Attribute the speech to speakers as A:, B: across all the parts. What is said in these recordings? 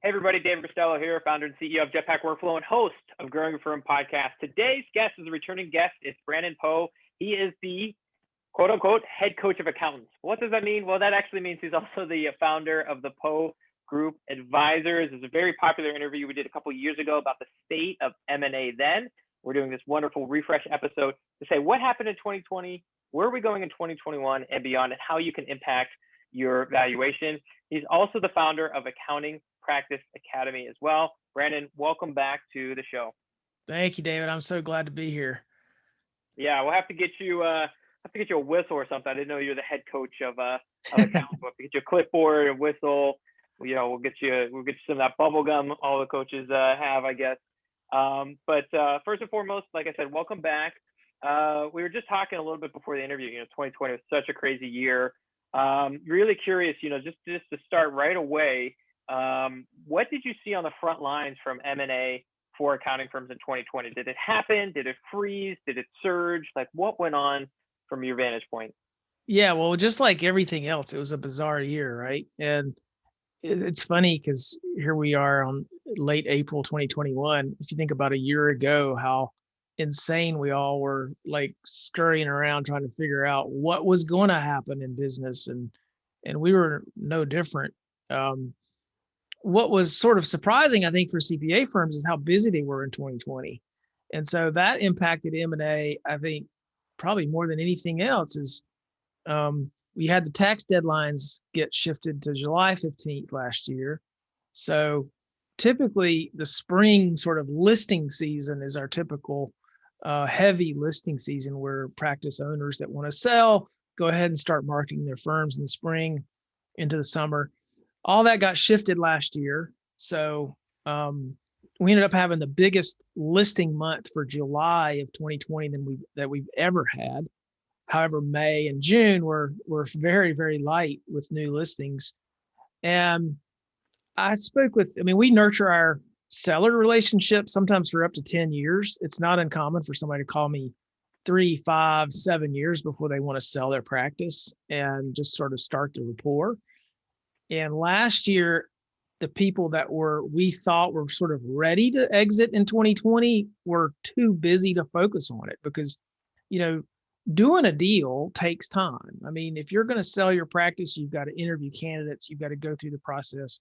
A: Hey everybody, David Costello here, founder and CEO of Jetpack Workflow and host of Growing Your Firm podcast. Today's guest is a returning guest. It's Brannon Poe. He is the quote unquote head coach of accountants. What does that mean? Well, that actually means he's also the founder of the Poe Group Advisors. It's a very popular interview we did a couple of years ago about the state of M&A then. We're doing this wonderful refresh episode to say what happened in 2020, where are we going in 2021 and beyond, and how you can impact your valuation. He's also the founder of Accounting Practice Academy as well. Brannon, welcome back to the show.
B: Thank you, David. I'm so glad to be here.
A: Yeah, we'll have to get you a whistle or something. I didn't know you're the head coach of accountants. We'll have to get you a clipboard and whistle. We'll get you some of that bubble gum all the coaches have, I guess. But first and foremost, like I said, welcome back. We were just talking a little bit before the interview. 2020 was such a crazy year. Really curious, just to start right away. What did you see on the front lines from M&A for accounting firms in 2020? Did it happen? Did it freeze? Did it surge? Like, what went on from your vantage point?
B: Yeah, well, just like everything else, it was a bizarre year, right? And it's funny because here we are on late April 2021. If you think about a year ago, how insane we all were, like scurrying around trying to figure out what was going to happen in business, and we were no different. What was sort of surprising, I think, for CPA firms is how busy they were in 2020. And so that impacted M&A, I think, probably more than anything else is we had the tax deadlines get shifted to July 15th last year. So typically the spring sort of listing season is our typical heavy listing season where practice owners that want to sell go ahead and start marketing their firms in the spring into the summer. All that got shifted last year. So we ended up having the biggest listing month for July of 2020 that we've ever had. However, May and June were very, very light with new listings. And we nurture our seller relationships sometimes for up to 10 years. It's not uncommon for somebody to call me 3, 5, 7 years before they want to sell their practice and just sort of start the rapport. And last year, the people that we thought were sort of ready to exit in 2020 were too busy to focus on it because, doing a deal takes time. I mean, if you're going to sell your practice, you've got to interview candidates, you've got to go through the process.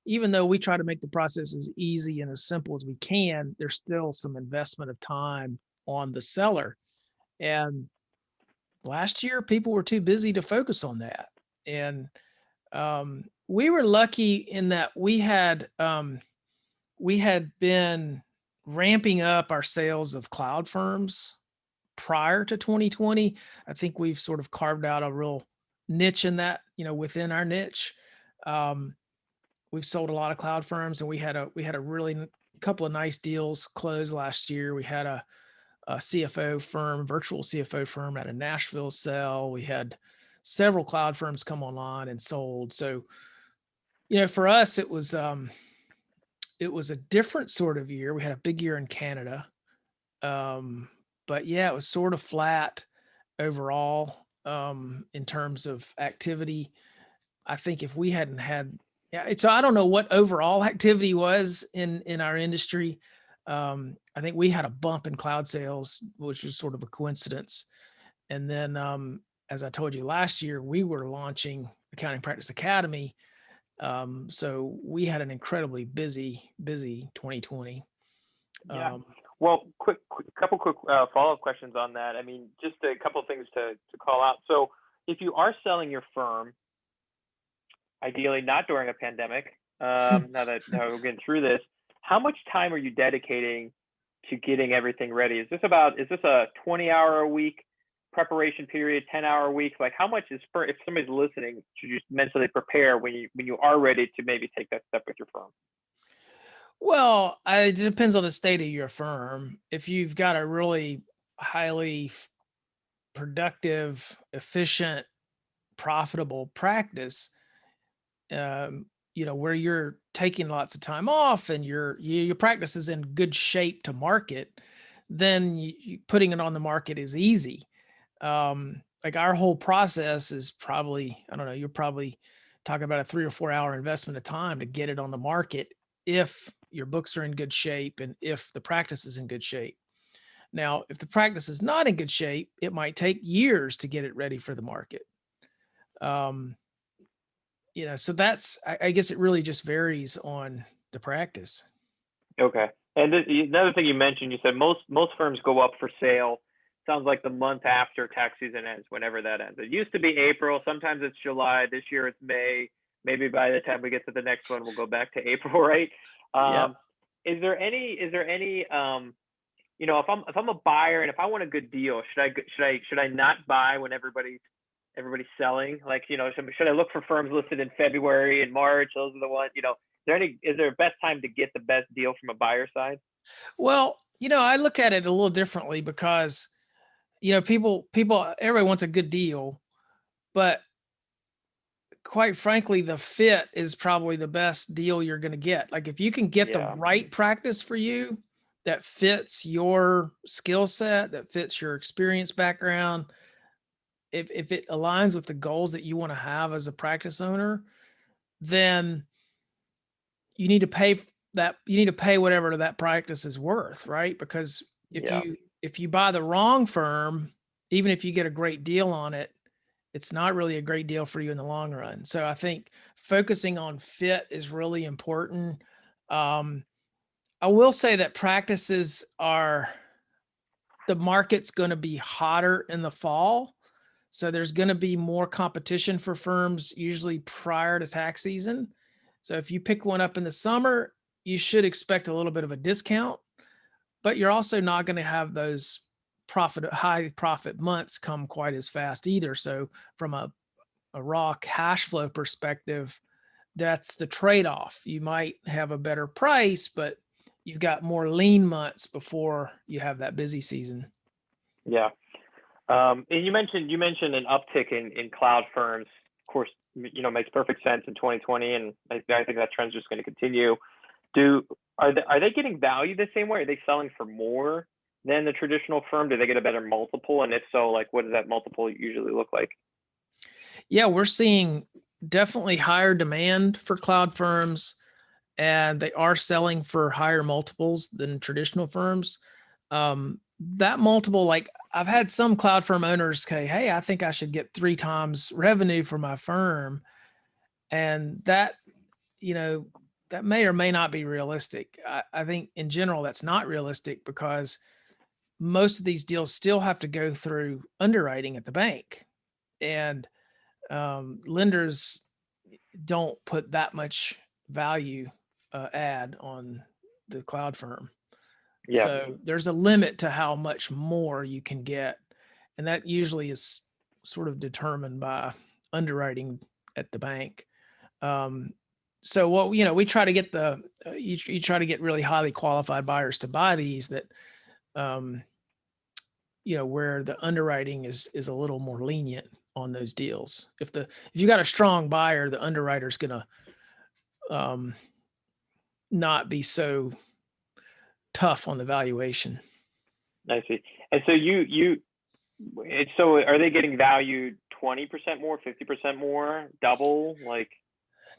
B: Even though we try to make the process as easy and as simple as we can, there's still some investment of time on the seller. And last year, people were too busy to focus on that. And we were lucky in that we had been ramping up our sales of cloud firms prior to 2020. I think we've sort of carved out a real niche in that, within our niche. We've sold a lot of cloud firms, and we had a really couple of nice deals close last year. We had a CFO firm, virtual CFO firm out of Nashville sell. We had several cloud firms come online and sold. So, for us, it was a different sort of year. We had a big year in Canada. But yeah, it was sort of flat overall in terms of activity. I think if we hadn't had, so I don't know what overall activity was in our industry. I think we had a bump in cloud sales, which was sort of a coincidence. And then, as I told you last year, we were launching Accounting Practice Academy. So we had an incredibly busy 2020.
A: Yeah. Well, couple quick follow-up questions on that. I mean, just a couple of things to call out. So if you are selling your firm, ideally not during a pandemic, now we're getting through this, how much time are you dedicating to getting everything ready? Is this a 20-hour a week preparation period, 10-hour week? Like, how much if somebody's listening, should you mentally prepare when you are ready to maybe take that step with your firm?
B: Well, it depends on the state of your firm. If you've got a really highly productive, efficient, profitable practice, where you're taking lots of time off and your practice is in good shape to market, then putting it on the market is easy. Like our whole process is probably, I don't know, you're probably talking about a 3 or 4 hour investment of time to get it on the market if your books are in good shape and if the practice is in good shape. Now, if the practice is not in good shape, it might take years to get it ready for the market. Um, so that's, I guess it really just varies on the practice.
A: Okay. And another thing you mentioned, you said most firms go up for sale. Sounds like the month after tax season ends, whenever that ends. It used to be April. Sometimes it's July. This year it's May. Maybe by the time we get to the next one, we'll go back to April, right?
B: Yep.
A: Is there any if I'm a buyer and if I want a good deal, should I not buy when everybody's selling? Like, should I look for firms listed in February and March? Those are the ones, is there a best time to get the best deal from a buyer side?
B: Well, I look at it a little differently because, everybody wants a good deal, but quite frankly, the fit is probably the best deal you're going to get. Like if you can get the
A: Yeah.
B: right practice for you that fits your skill set, that fits your experience background, if it aligns with the goals that you want to have as a practice owner, then you need to pay whatever that practice is worth, right? Because
A: Yeah.
B: if you buy the wrong firm, even if you get a great deal on it, it's not really a great deal for you in the long run. So I think focusing on fit is really important. I will say that the market's going to be hotter in the fall. So there's going to be more competition for firms usually prior to tax season. So if you pick one up in the summer, you should expect a little bit of a discount, but you're also not going to have those high profit months come quite as fast either. So from a raw cash flow perspective, that's the trade-off. You might have a better price, but you've got more lean months before you have that busy season.
A: Yeah. And you mentioned an uptick in cloud firms. Of course, makes perfect sense in 2020, and I think that trend's just going to continue. Are they getting value the same way? Are they selling for more than the traditional firm? Do they get a better multiple? And if so, like, what does that multiple usually look like?
B: Yeah, we're seeing definitely higher demand for cloud firms, and they are selling for higher multiples than traditional firms. That multiple, like I've had some cloud firm owners say, "Hey, I think I should get 3 times revenue for my firm," and that may or may not be realistic. I think in general that's not realistic because most of these deals still have to go through underwriting at the bank, and lenders don't put that much value add on the cloud firm.
A: Yeah.
B: So there's a limit to how much more you can get. And that usually is sort of determined by underwriting at the bank. So what, we try to get you try to get really highly qualified buyers to buy these that, where the underwriting is a little more lenient on those deals. If you got a strong buyer, the underwriter's going to not be so tough on the valuation.
A: I see. And so are they getting valued 20% more, 50% more, double? Like,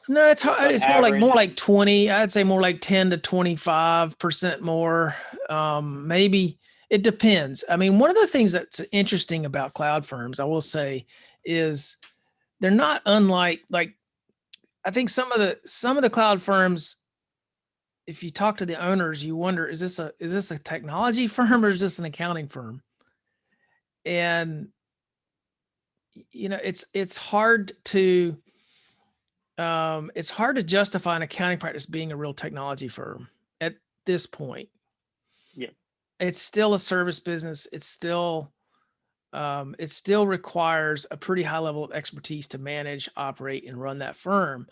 B: No, it's hard. It's more
A: average?
B: like 20. I'd say more like 10 to 25% more. Maybe it depends. I mean, one of the things that's interesting about cloud firms, I will say, is they're not unlike, like, I think some of the cloud firms, if you talk to the owners, you wonder, is this a technology firm or is this an accounting firm? And it's hard to justify an accounting practice being a real technology firm at this point.
A: Yeah.
B: It's still a service business. It still requires a pretty high level of expertise to manage, operate, and run that firm.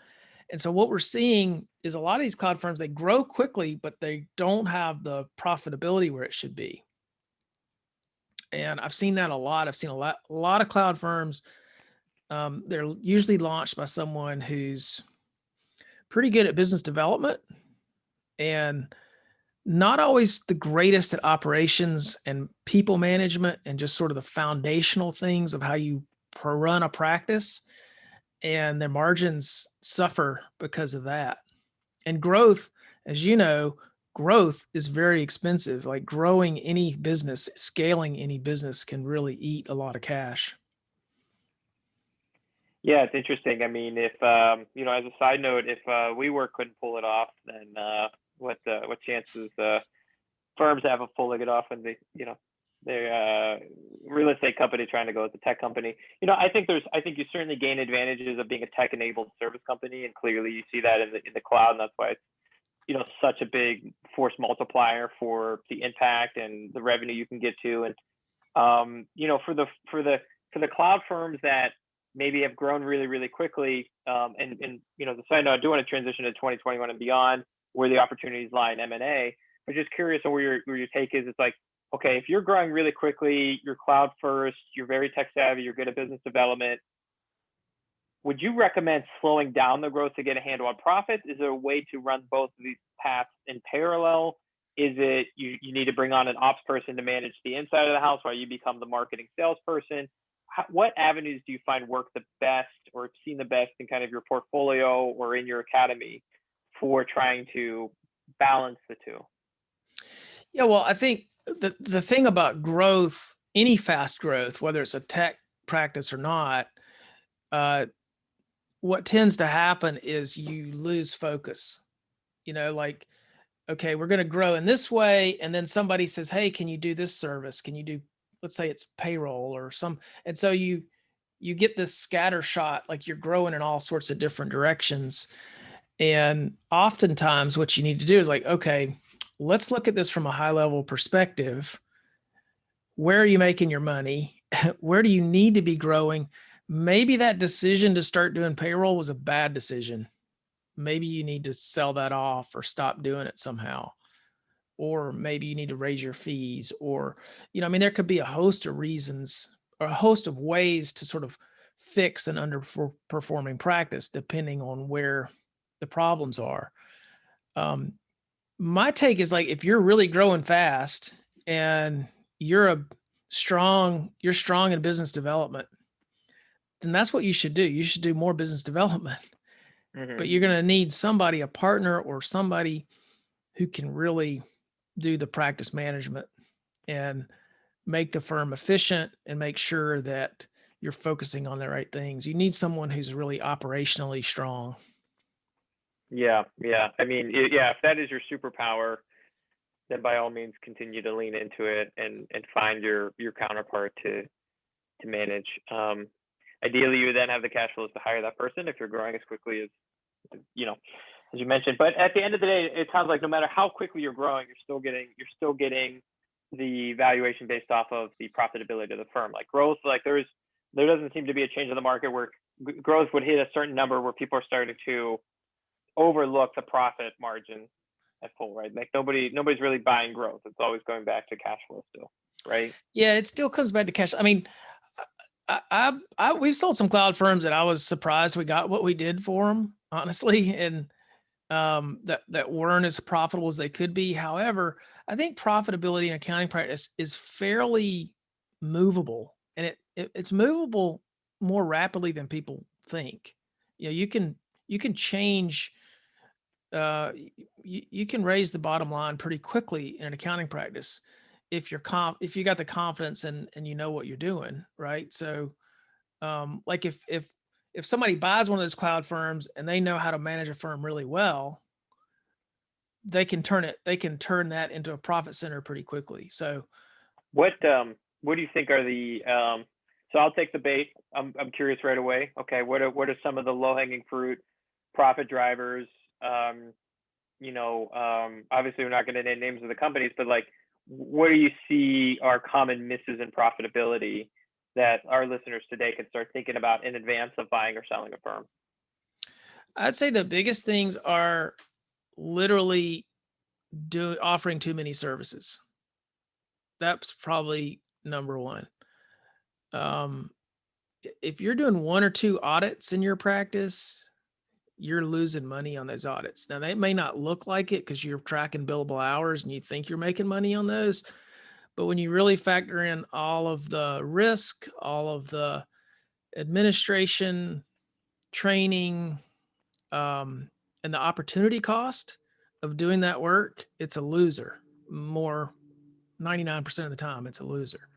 B: And so what we're seeing is a lot of these cloud firms, they grow quickly, but they don't have the profitability where it should be. And I've seen that a lot. I've seen a lot of cloud firms. They're usually launched by someone who's pretty good at business development and not always the greatest at operations and people management and just sort of the foundational things of how you run a practice, and their margins suffer because of that. And growth, as you know, growth is very expensive. Like growing any business, scaling any business can really eat a lot of cash.
A: Yeah, it's interesting. I mean, if as a side note, if WeWork couldn't pull it off, then what chances firms have of pulling it off when they're real estate company trying to go as a tech company. I think you certainly gain advantages of being a tech enabled service company, and clearly you see that in the cloud, and that's why it's such a big force multiplier for the impact and the revenue you can get to. And for the cloud firms that maybe have grown really, really quickly, and the side note, I do want to transition to 2021 and beyond, where the opportunities lie in M&A. I'm just curious on where your take is. It's like, okay, if you're growing really quickly, you're cloud first, you're very tech savvy, you're good at business development, would you recommend slowing down the growth to get a handle on profits? Is there a way to run both of these paths in parallel? Is it you need to bring on an ops person to manage the inside of the house while you become the marketing salesperson? What avenues do you find work the best or have seen the best in kind of your portfolio or in your academy for trying to balance the two?
B: Yeah, well, I think the thing about growth, any fast growth, whether it's a tech practice or not, what tends to happen is you lose focus. Like, okay, we're going to grow in this way, and then somebody says, "Hey, can you do this service? Can you do, let's say it's payroll or some," and so you get this scatter shot, like you're growing in all sorts of different directions. And oftentimes what you need to do is like, okay, let's look at this from a high level perspective. Where are you making your money? Where do you need to be growing? Maybe that decision to start doing payroll was a bad decision. Maybe you need to sell that off or stop doing it somehow. Or maybe you need to raise your fees, or, there could be a host of reasons or a host of ways to sort of fix an underperforming practice, depending on where the problems are. My take is like, if you're really growing fast and you're strong in business development, then that's what you should do. You should do more business development, but you're going to need somebody, a partner or somebody who can really do the practice management and make the firm efficient and make sure that you're focusing on the right things. You need someone who's really operationally strong.
A: Yeah. I mean, if that is your superpower, then by all means continue to lean into it and find your counterpart to manage. Ideally, you would then have the cash flows to hire that person if you're growing as quickly as you mentioned. But at the end of the day, it sounds like no matter how quickly you're growing, you're still getting the valuation based off of the profitability of the firm. Like growth, like there doesn't seem to be a change in the market where growth would hit a certain number where people are starting to overlook the profit margin at full, right? Like nobody's really buying growth. It's always going back to cash flow still, right?
B: Yeah, it still comes back to cash. I mean, we've sold some cloud firms that I was surprised we got what we did for them, honestly, and that weren't as profitable as they could be. However, I think profitability in accounting practice is fairly movable, and it's movable more rapidly than people think. You can change. You can raise the bottom line pretty quickly in an accounting practice if you got the confidence and you know what you're doing, right? So, like if somebody buys one of those cloud firms and they know how to manage a firm really well, they can turn that into a profit center pretty quickly. So
A: what do you think are the so I'll take the bait. I'm curious right away. Okay, what are some of the low-hanging fruit profit drivers? Obviously we're not going to name names of the companies, but like, what do you see are common misses in profitability that our listeners today can start thinking about in advance of buying or selling a firm?
B: I'd say the biggest things are literally offering too many services. That's probably number one. If you're doing one or two audits in your practice, you're losing money on those audits. Now, they may not look like it because you're tracking billable hours and you think you're making money on those. But when you really factor in all of the risk, all of the administration, training, and and the opportunity cost of doing that work, it's a loser. More 99% of the time, it's a loser.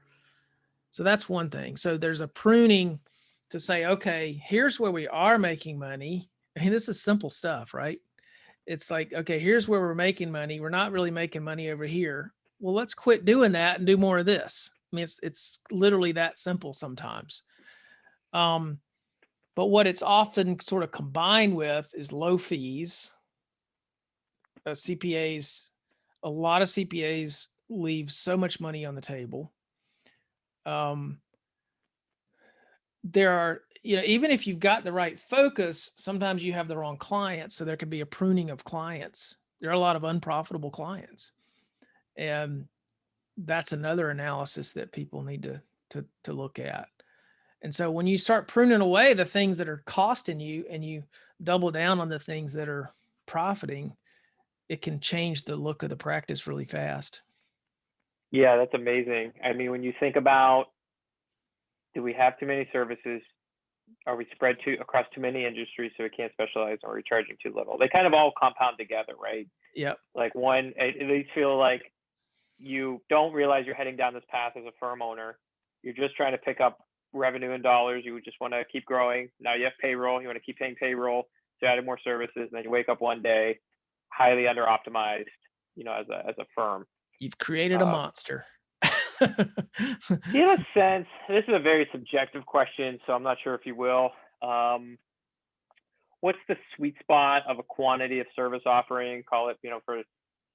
B: So that's one thing. So there's a pruning to say, okay, here's where we are making money. I mean, this is simple stuff, right? It's like, okay, here's where we're making money. We're not really making money over here. Well, let's quit doing that and do more of this. I mean, it's literally that simple sometimes. But what it's often sort of combined with is low fees. CPAs, a lot of CPAs leave so much money on the table. There are, even if you've got the right focus, sometimes you have the wrong clients. So there could be a pruning of clients. There are a lot of unprofitable clients. And that's another analysis that people need to look at. And so when you start pruning away the things that are costing you and you double down on the things that are profiting, it can change the look of the practice really fast.
A: Yeah, that's amazing. I mean, when you think about, do we have too many services? Are we spread across too many industries so we can't specialize, or are we charging too little? They kind of all compound together, right?
B: Yep.
A: Like one, at least feel like you don't realize you're heading down this path as a firm owner. You're just trying to pick up revenue in dollars. You just want to keep growing. Now you have payroll. You want to keep paying payroll. So you added more services, and then you wake up one day highly under optimized, as a firm.
B: You've created a monster.
A: In a sense, this is a very subjective question, so I'm not sure if you will. What's the sweet spot of a quantity of service offering? Call it, for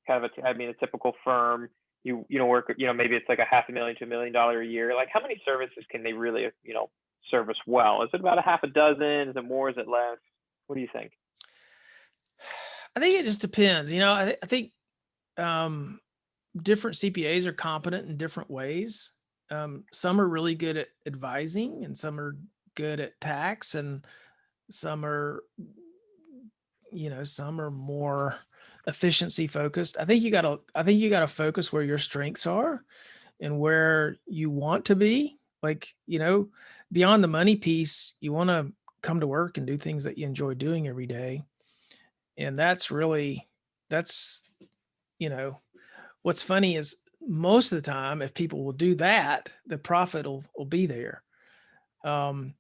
A: kind of a typical firm, you work, maybe it's like $500,000 to $1 million a year. Like, how many services can they really, service well? Is it about a half a dozen? Is it more? Is it less? What do you think?
B: I think it just depends. I think different CPAs are competent in different ways. Some are really good at advising, and some are good at tax, and some are, some are more efficiency focused. I think you gotta focus where your strengths are and where you want to be. Like, beyond the money piece, you want to come to work and do things that you enjoy doing every day. And that's, what's funny is most of the time, if people will do that, the profit will be there. So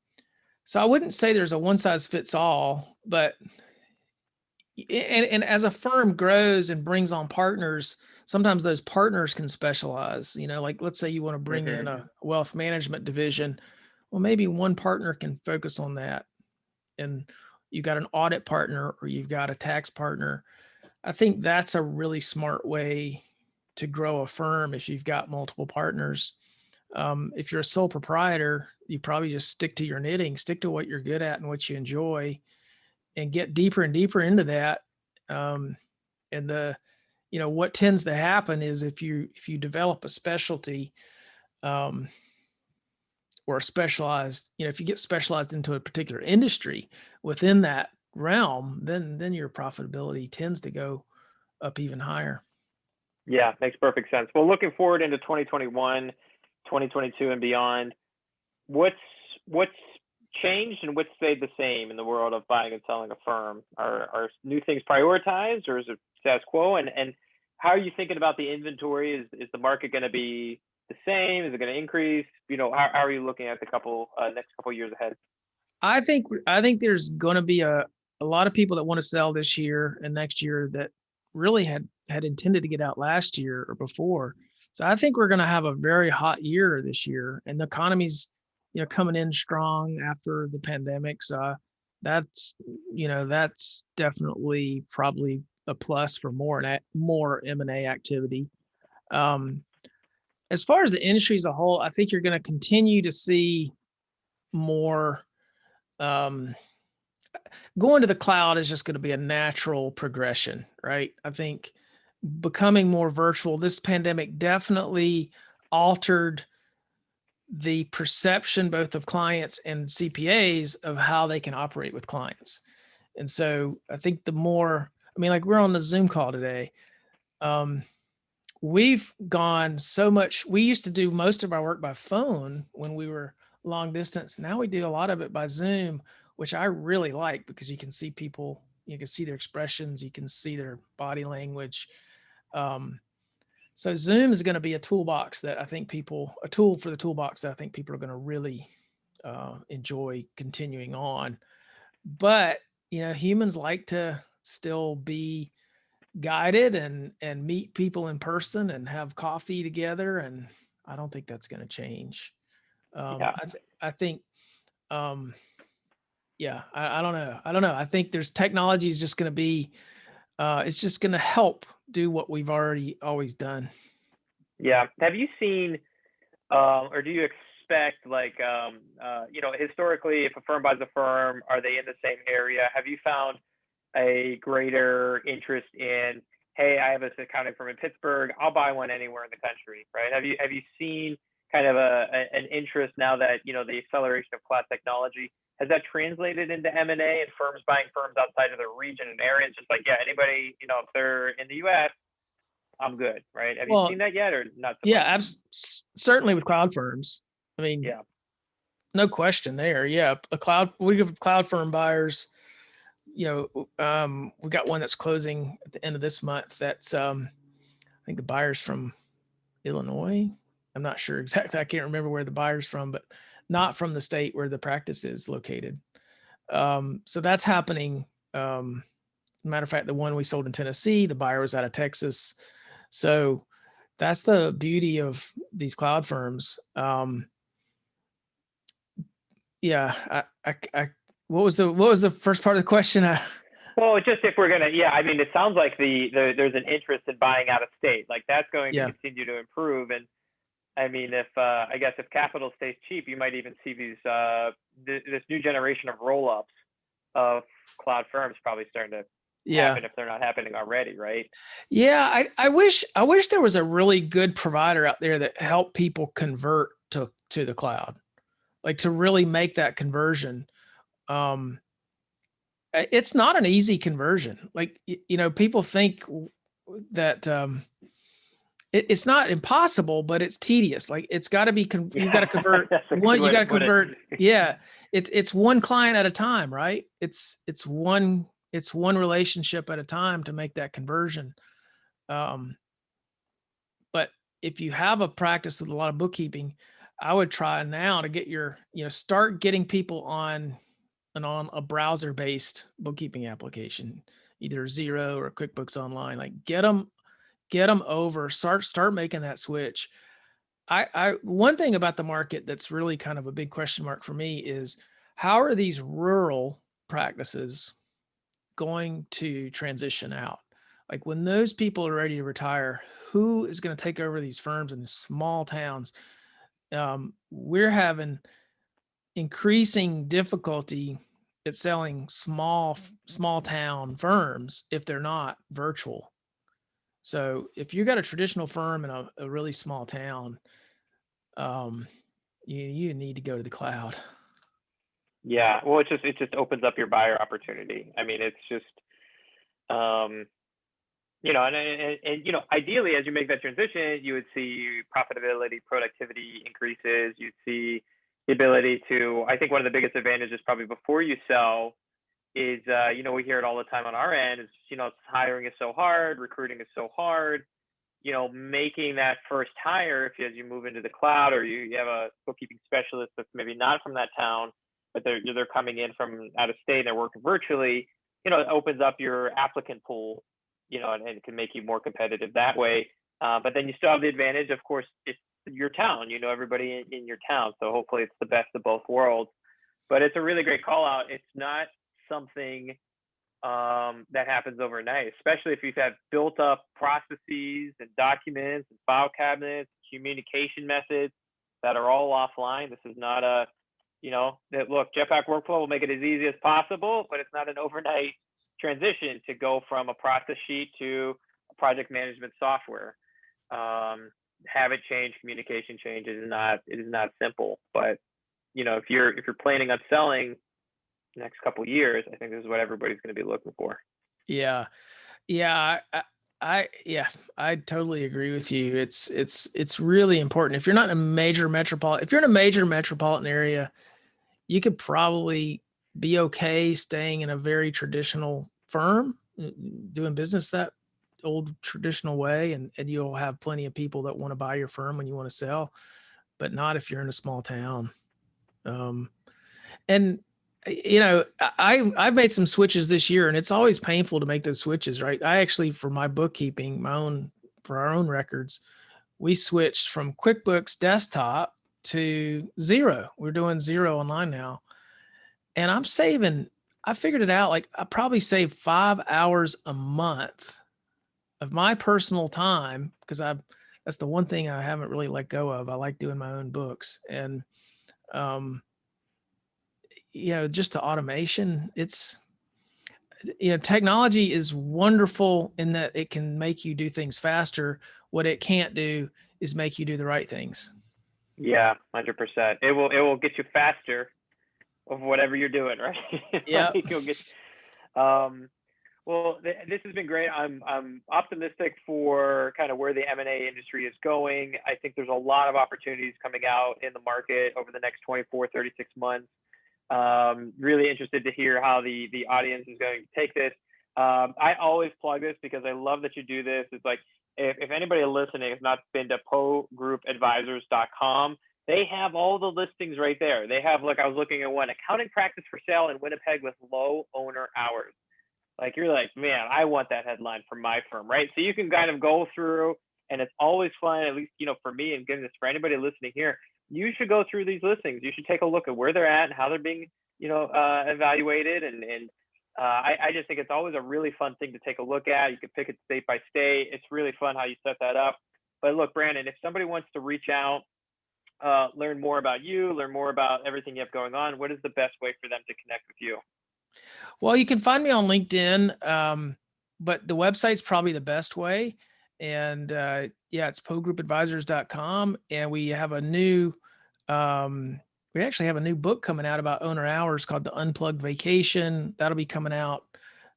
B: I wouldn't say there's a one size fits all, but and as a firm grows and brings on partners, sometimes those partners can specialize. Like, let's say you want to bring in a wealth management division. Well, maybe one partner can focus on that, and you got an audit partner or you've got a tax partner. I think that's a really smart way to grow a firm if you've got multiple partners. If you're a sole proprietor, you probably just stick to your knitting, stick to what you're good at and what you enjoy, and get deeper and deeper into that. And what tends to happen is if you develop a specialty, or specialized, if you get specialized into a particular industry within that realm, then your profitability tends to go up even higher.
A: Yeah, makes perfect sense. Well, looking forward into 2021, 2022 and beyond, what's changed and what's stayed the same in the world of buying and selling a firm? Are new things prioritized, or is it status quo? And how are you thinking about the inventory? Is the market going to be the same? Is it going to increase? How are you looking at the next couple of years ahead?
B: I think there's going to be a lot of people that want to sell this year and next year that really had intended to get out last year or before. So I think we're going to have a very hot year this year, and the economy's, coming in strong after the pandemic. So that's definitely probably a plus for more M&A activity. As far as the industry as a whole, I think you're going to continue to see more. Going to the cloud is just going to be a natural progression, right? I think becoming more virtual, this pandemic definitely altered the perception both of clients and CPAs of how they can operate with clients. And so I think like we're on the Zoom call today. We've gone so much. We used to do most of our work by phone when we were long distance. Now we do a lot of it by Zoom, which I really like because you can see people You can see their expressions. You can see their body language. So Zoom is going to be a toolbox that I think a tool for the toolbox that I think people are going to really enjoy continuing on. But, humans like to still be guided and meet people in person and have coffee together. And I don't think that's going to change.
A: Yeah.
B: I think, yeah, I don't know. I don't know. I think there's technology is just going to be, it's just going to help do what we've always done.
A: Yeah. Have you seen, or do you expect, like, historically, if a firm buys a firm, are they in the same area? Have you found a greater interest in, hey, I have this accounting firm in Pittsburgh, I'll buy one anywhere in the country, right? Have you seen kind of an interest now that, the acceleration of cloud technology, has that translated into M&A and firms buying firms outside of their region and area? It's just like, yeah, anybody, if they're in the US, I'm good, right? Have you
B: Well,
A: seen that yet, or not so
B: yeah,
A: much?
B: certainly with cloud firms. I mean,
A: Yeah.
B: no question there. Yeah, we have cloud firm buyers. We got one that's closing at the end of this month. That's I think the buyer's from Illinois. I'm not sure exactly. I can't remember where the buyer's from, but not from the state where the practice is located. So that's happening. Matter of fact, the one we sold in Tennessee, the buyer was out of Texas. So that's the beauty of these cloud firms. Yeah, what was the first part of the question?
A: Well, just if we're gonna, yeah, I mean, it sounds like there's an interest in buying out of state, like that's going to continue to improve. And I mean, if I guess if capital stays cheap, you might even see these this new generation of roll-ups of cloud firms probably starting to happen if they're not happening already, right?
B: Yeah, I wish there was a really good provider out there that helped people convert to the cloud, like to really make that conversion. It's not an easy conversion. Like, people think that it's not impossible, but it's tedious. Like it's got to be, you've got to convert one, you got to convert. Yeah. It's one client at a time, right? It's one relationship at a time to make that conversion. But if you have a practice with a lot of bookkeeping, I would try now to get start getting people on a browser-based bookkeeping application, either Xero or QuickBooks Online. Like get them over, start making that switch. One thing about the market that's really kind of a big question mark for me is how are these rural practices going to transition out? Like when those people are ready to retire, who is going to take over these firms in the small towns? We're having increasing difficulty at selling small town firms if they're not virtual. So if you got a traditional firm in a really small town, you need to go to the cloud.
A: Yeah, well, it just opens up your buyer opportunity. I mean, it's just, and ideally, as you make that transition, you would see profitability, productivity increases. You'd see the ability to. I think one of the biggest advantages, probably before you sell, is we hear it all the time on our end. Is hiring is so hard, recruiting is so hard. Making that first hire, as you move into the cloud, or you have a bookkeeping specialist that's maybe not from that town, but they're coming in from out of state and they're working virtually, it opens up your applicant pool, and it can make you more competitive that way. But then you still have the advantage, of course, it's your town, everybody in your town. So hopefully it's the best of both worlds. But it's a really great call out. It's not something that happens overnight, especially if you've had built up processes and documents and file cabinets, communication methods that are all offline. This is not look, Jetpack Workflow will make it as easy as possible, but it's not an overnight transition to go from a process sheet to a project management software. Habit change, communication change it is not simple. But if you're planning on selling the next couple of years, I think this is what everybody's going to be looking for.
B: Yeah. I totally agree with you. It's really important. If you're not in a major metropolitan area, you could probably be okay staying in a very traditional firm, doing business that old traditional way, and you'll have plenty of people that want to buy your firm when you want to sell, but not if you're in a small town. And I've made some switches this year, and it's always painful to make those switches, right? I actually, for my bookkeeping, for our own records, we switched from QuickBooks Desktop to Zero. We're doing Zero online now. And I figured it out. Like, I probably save 5 hours a month of my personal time, because that's the one thing I haven't really let go of. I like doing my own books. And, just the automation, technology is wonderful in that it can make you do things faster. What it can't do is make you do the right things.
A: Yeah, 100%. It will get you faster of whatever you're doing, right?
B: Yeah.
A: Well, this has been great. I'm optimistic for kind of where the M&A industry is going. I think there's a lot of opportunities coming out in the market over the next 24, 36 months. Really interested to hear how the audience is going to take this. I always plug this because I love that you do this. It's like, if anybody listening has not been to PoeGroupAdvisors.com, they have all the listings right there. They have, like, I was looking at one, accounting practice for sale in Winnipeg with low owner hours. Like, you're like, man, I want that headline for my firm, right? So you can kind of go through, and it's always fun, at least, for me, and giving this for anybody listening here, you should go through these listings. You should take a look at where they're at and how they're being, evaluated. And I just think it's always a really fun thing to take a look at. You can pick it state by state. It's really fun how you set that up. But look, Brannon, if somebody wants to reach out, learn more about you, learn more about everything you have going on, what is the best way for them to connect with you?
B: Well, you can find me on LinkedIn, but the website's probably the best way. And it's PoeGroupAdvisors.com. And we actually have a new book coming out about owner hours called The Unplugged Vacation. That'll be coming out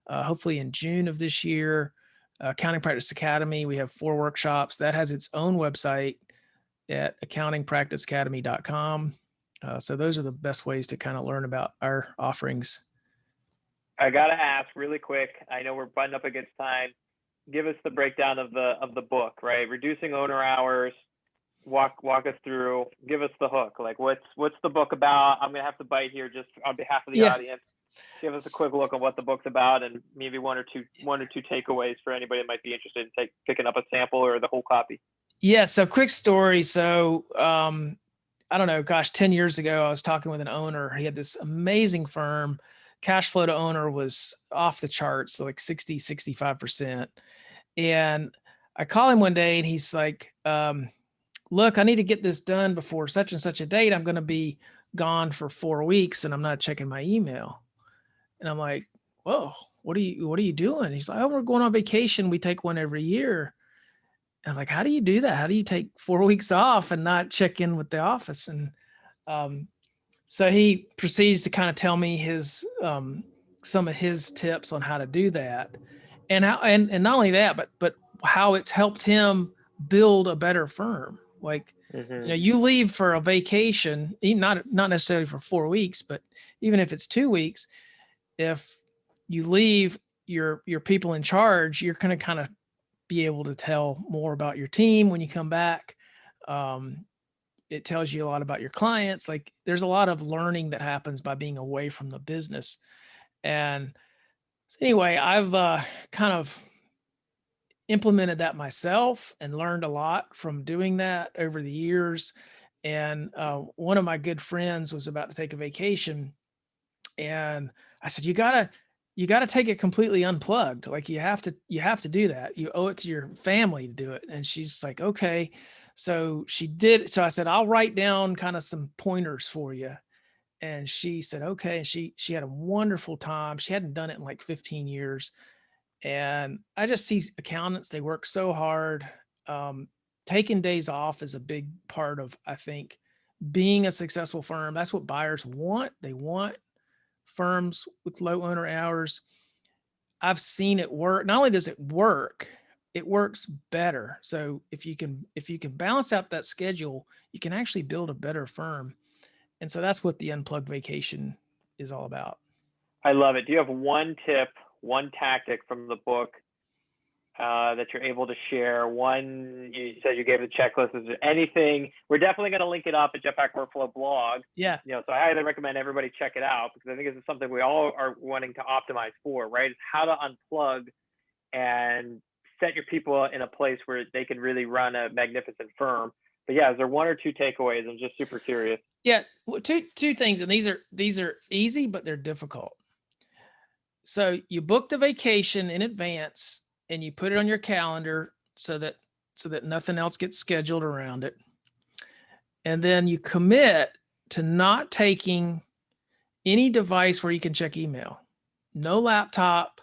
B: hopefully in June of this year. Accounting Practice Academy, we have 4 workshops. That has its own website at accountingpracticeacademy.com. So those are the best ways to kind of learn about our offerings.
A: I got to ask really quick. I know we're butting up against time. Give us the breakdown of the book, right? Reducing owner hours. Walk us through. Give us the hook. Like, what's the book about? I'm gonna have to bite here just on behalf of the audience. Give us a quick look on what the book's about, and maybe one or two takeaways for anybody that might be interested in picking up a sample or the whole copy.
B: Yeah. So, quick story. So, I don't know. Gosh, 10 years ago, I was talking with an owner. He had this amazing firm. Cash flow to owner was off the charts, so like 60, 65%. And I call him one day and he's like, look, I need to get this done before such and such a date. I'm going to be gone for 4 weeks and I'm not checking my email. And I'm like, whoa, what are you doing? He's like, oh, we're going on vacation. We take one every year. And I'm like, how do you do that? How do you take 4 weeks off and not check in with the office? And, so he proceeds to kind of tell me some of his tips on how to do that, and not only that, but how it's helped him build a better firm. Like, you leave for a vacation, not necessarily for 4 weeks, but even if it's 2 weeks, if you leave your people in charge, you're going to kind of be able to tell more about your team when you come back. It tells you a lot about your clients. Like, there's a lot of learning that happens by being away from the business. And so anyway, I've kind of implemented that myself and learned a lot from doing that over the years. And one of my good friends was about to take a vacation, and I said, you gotta take it completely unplugged. Like, you have to do that. You owe it to your family to do it. And she's like, okay. So she did. So I said, I'll write down kind of some pointers for you. And she said, okay. And she had a wonderful time. She hadn't done it in like 15 years. And I just see accountants, they work so hard. Taking days off is a big part of, I think, being a successful firm. That's what buyers want. They want firms with low owner hours. I've seen it work. Not only does it work, it works better. So if you can balance out that schedule, you can actually build a better firm. And so that's what the Unplugged Vacation is all about.
A: I love it. Do you have one tip, one tactic from the book that you're able to share. One, you said you gave a checklist. Is there anything? We're definitely going to link it up at Jetpack Workflow blog.
B: Yeah.
A: So I highly recommend everybody check it out, because I think this is something we all are wanting to optimize for, right? It's how to unplug and set your people in a place where they can really run a magnificent firm. But yeah, is there one or two takeaways? I'm just super curious.
B: Yeah, well, two things, and these are easy, but they're difficult. So you book the vacation in advance and you put it on your calendar so that nothing else gets scheduled around it. And then you commit to not taking any device where you can check email. No laptop,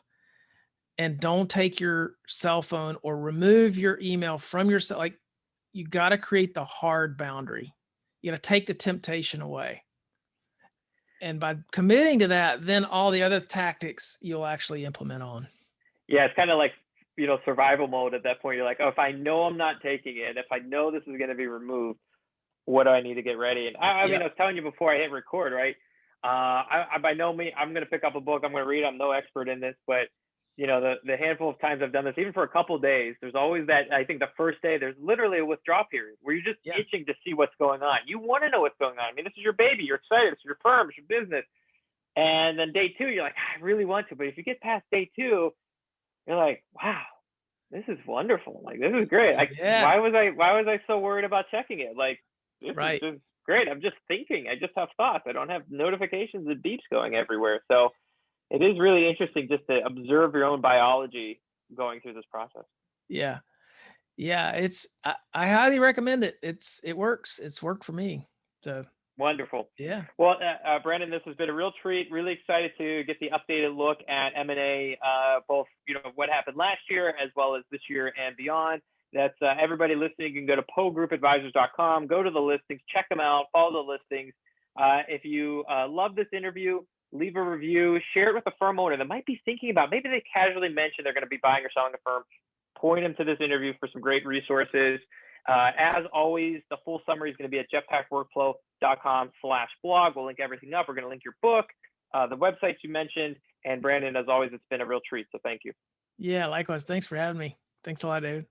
B: and don't take your cell phone or remove your email from your cell. Like, you got to create the hard boundary. You got to take the temptation away. And by committing to that, then all the other tactics you'll actually implement on.
A: Yeah, it's kind of like, survival mode at that point. You're like, oh, if I know I'm not taking it, if I know this is going to be removed, what do I need to get ready? And I mean, I was telling you before I hit record, right? I by no means, I'm going to pick up a book, I'm going to read. I'm no expert in this, but the handful of times I've done this, even for a couple of days, there's always that. I think the first day, there's literally a withdrawal period where you're just itching to see what's going on. You want to know what's going on. I mean, this is your baby. You're excited. It's your firm. It's your business. And then day two, you're like, I really want to. But if you get past day two, you're like, wow, this is wonderful. Like, this is great. Why was I so worried about checking it? Like, this is just great. I'm just thinking. I just have thoughts. I don't have notifications and beeps going everywhere. So it is really interesting just to observe your own biology going through this process.
B: Yeah. I highly recommend it. It works. It's worked for me. So
A: wonderful.
B: Yeah.
A: Well, Brannon, this has been a real treat. Really excited to get the updated look at M&A, both what happened last year as well as this year and beyond. That's everybody listening. You can go to PoeGroupAdvisors.com, go to the listings, check them out, follow the listings. If you love this interview, leave a review, share it with a firm owner that might be thinking about, maybe they casually mentioned they're going to be buying or selling a firm. Point them to this interview for some great resources. As always, the full summary is going to be at jetpackworkflow.com/blog. We'll link everything up. We're going to link your book, the websites you mentioned. And Brannon, as always, it's been a real treat. So thank you.
B: Yeah, likewise. Thanks for having me. Thanks a lot, David.